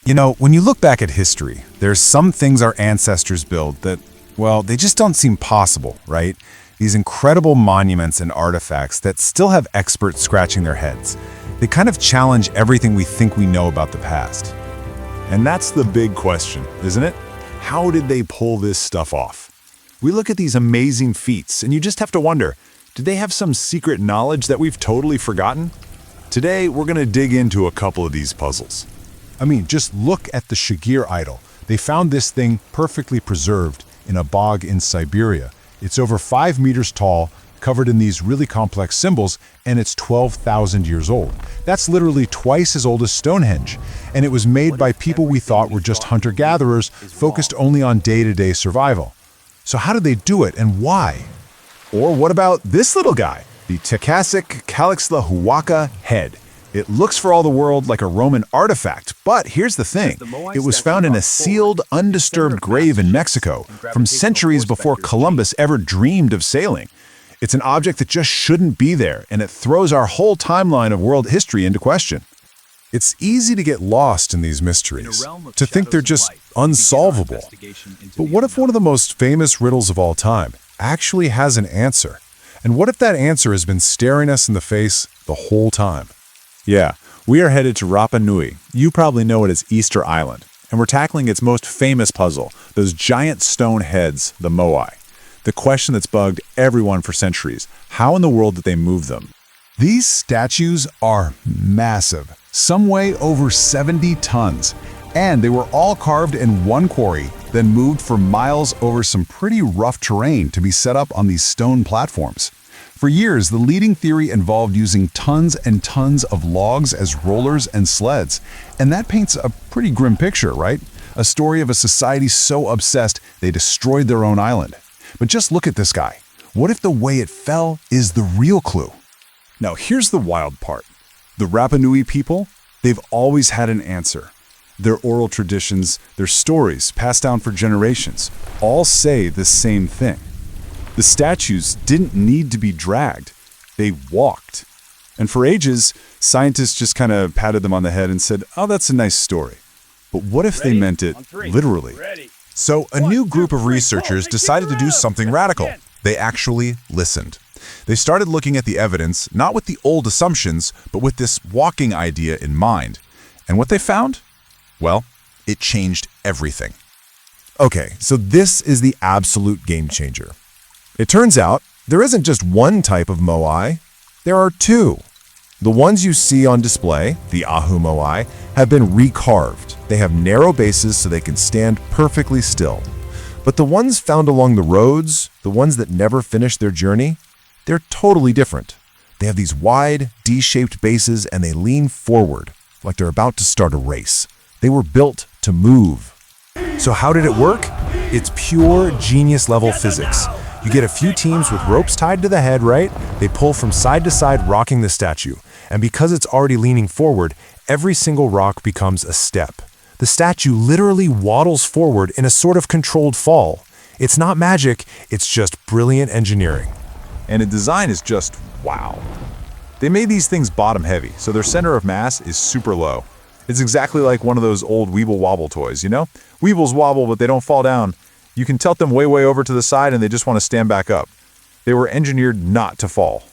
You know, when you look back at history, there's some things our ancestors built that, well, they just don't seem possible, right? These incredible monuments and artifacts that still have experts scratching their heads. They kind of challenge everything we think we know about the past. And that's the big question, isn't it? How did they pull this stuff off? We look at these amazing feats, and you just have to wonder, did they have some secret knowledge that we've totally forgotten? Today, we're going to dig into a couple of these puzzles. I mean, just look at the Shagir idol. They found this thing perfectly preserved in a bog in Siberia. It's over 5 meters tall, covered in these really complex symbols, and it's 12,000 years old. That's literally twice as old as Stonehenge, and it was made by people we thought were just hunter-gatherers focused only on day-to-day survival. So how did they do it, and why? Or what about this little guy, the Takasic Calixtlahuaca head? It looks for all the world like a Roman artifact, but here's the thing. It was found in a sealed, undisturbed grave in Mexico from centuries before Columbus ever dreamed of sailing. It's an object that just shouldn't be there, and it throws our whole timeline of world history into question. It's easy to get lost in these mysteries, to think they're just unsolvable. But what if one of the most famous riddles of all time actually has an answer? And what if that answer has been staring us in the face the whole time? Yeah, we are headed to Rapa Nui. You probably know it as Easter Island, and we're tackling its most famous puzzle, those giant stone heads, the Moai. The question that's bugged everyone for centuries, how in the world did they move them? These statues are massive, some weigh over 70 tons, and they were all carved in one quarry, then moved for miles over some pretty rough terrain to be set up on these stone platforms. For years, the leading theory involved using tons and tons of logs as rollers and sleds, and that paints a pretty grim picture, right? A story of a society so obsessed they destroyed their own island. But just look at this guy. What if the way it fell is the real clue? Now here's the wild part. The Rapa Nui people, they've always had an answer. Their oral traditions, their stories passed down for generations, all say the same thing. The statues didn't need to be dragged. They walked. And for ages, scientists just kind of patted them on the head and said, oh, that's a nice story. But what if they meant it literally? So a new group of researchers decided to do something radical. They actually listened. They started looking at the evidence, not with the old assumptions, but with this walking idea in mind. And what they found? Well, it changed everything. Okay, so this is the absolute game changer. It turns out there isn't just one type of Moai, there are two. The ones you see on display, the Ahu Moai, have been recarved. They have narrow bases so they can stand perfectly still. But the ones found along the roads, the ones that never finished their journey, they're totally different. They have these wide, D-shaped bases and they lean forward, like they're about to start a race. They were built to move. So how did it work? It's pure genius-level physics. You get a few teams with ropes tied to the head, right? They pull from side to side, rocking the statue. And because it's already leaning forward, every single rock becomes a step. The statue literally waddles forward in a sort of controlled fall. It's not magic, it's just brilliant engineering. And the design is just wow. They made these things bottom heavy, so their center of mass is super low. It's exactly like one of those old Weeble Wobble toys, you know? Weebles wobble, but they don't fall down. You can tilt them way over to the side and they just want to stand back up. They were engineered not to fall.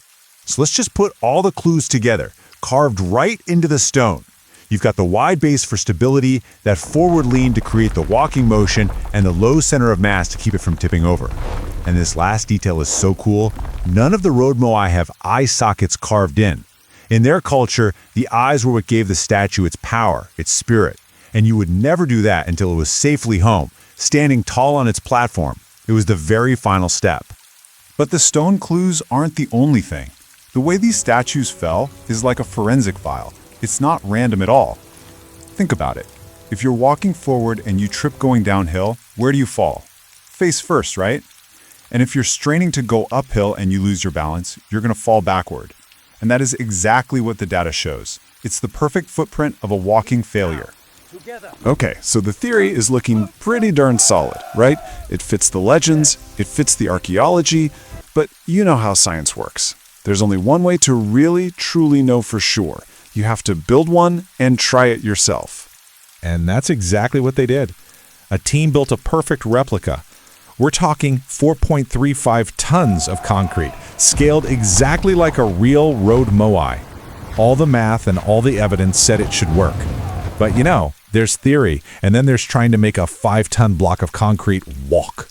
So let's just put all the clues together, carved right into the stone. You've got the wide base for stability, that forward lean to create the walking motion, and the low center of mass to keep it from tipping over. And this last detail is so cool, none of the road Moai have eye sockets carved in. In their culture, the eyes were what gave the statue its power, its spirit. And you would never do that until it was safely home, standing tall on its platform. It was the very final step. But the stone clues aren't the only thing. The way these statues fell is like a forensic file. It's not random at all. Think about it. If you're walking forward and you trip going downhill, where do you fall? Face first, right? And if you're straining to go uphill and you lose your balance, you're going to fall backward. And that is exactly what the data shows. It's the perfect footprint of a walking failure. Okay, so the theory is looking pretty darn solid, right? It fits the legends, it fits the archaeology, but you know how science works. There's only one way to really, truly know for sure. You have to build one and try it yourself. And that's exactly what they did. A team built a perfect replica. We're talking 4.35 tons of concrete, scaled exactly like a real road Moai. All the math and all the evidence said it should work. But there's theory, and then there's trying to make a 5-ton block of concrete walk.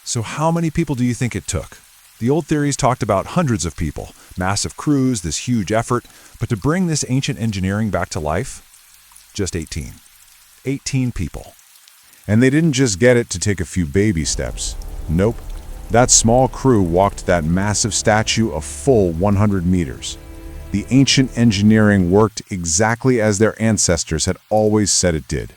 So how many people do you think it took? The old theories talked about hundreds of people, massive crews, this huge effort, but to bring this ancient engineering back to life, just 18. 18 people. And they didn't just get it to take a few baby steps. Nope. That small crew walked that massive statue a full 100 meters. The ancient engineering worked exactly as their ancestors had always said it did.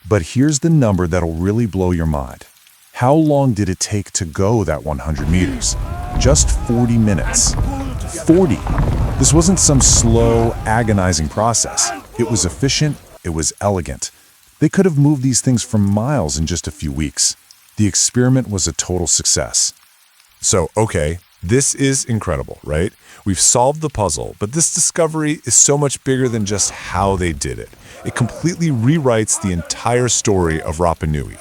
But here's the number that'll really blow your mind. How long did it take to go that 100 meters? Just 40 minutes. 40! This wasn't some slow, agonizing process. It was efficient, it was elegant. They could have moved these things for miles in just a few weeks. The experiment was a total success. So, okay, this is incredible, right? We've solved the puzzle, but this discovery is so much bigger than just how they did it. It completely rewrites the entire story of Rapa Nui.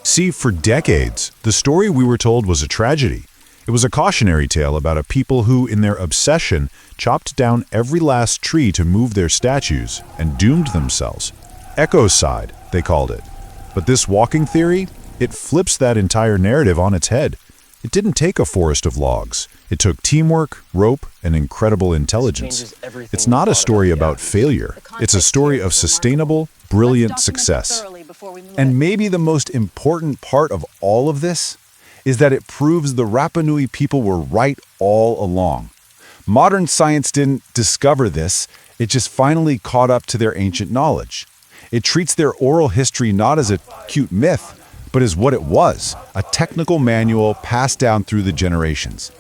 See, for decades, the story we were told was a tragedy. It was a cautionary tale about a people who, in their obsession, chopped down every last tree to move their statues and doomed themselves. Ecocide, they called it. But this walking theory, it flips that entire narrative on its head. It didn't take a forest of logs. It took teamwork, rope, and incredible intelligence. It's not a story about failure. It's a story of sustainable, brilliant success. And maybe the most important part of all of this is that it proves the Rapa Nui people were right all along. Modern science didn't discover this, it just finally caught up to their ancient knowledge. It treats their oral history not as a cute myth, but as what it was, a technical manual passed down through the generations.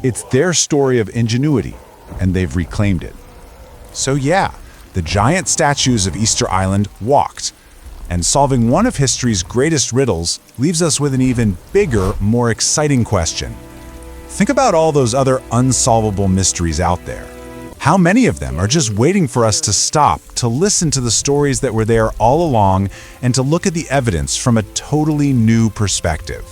It's their story of ingenuity, and they've reclaimed it. So yeah, the giant statues of Easter Island walked. And solving one of history's greatest riddles leaves us with an even bigger, more exciting question. Think about all those other unsolvable mysteries out there. How many of them are just waiting for us to stop, to listen to the stories that were there all along, and to look at the evidence from a totally new perspective?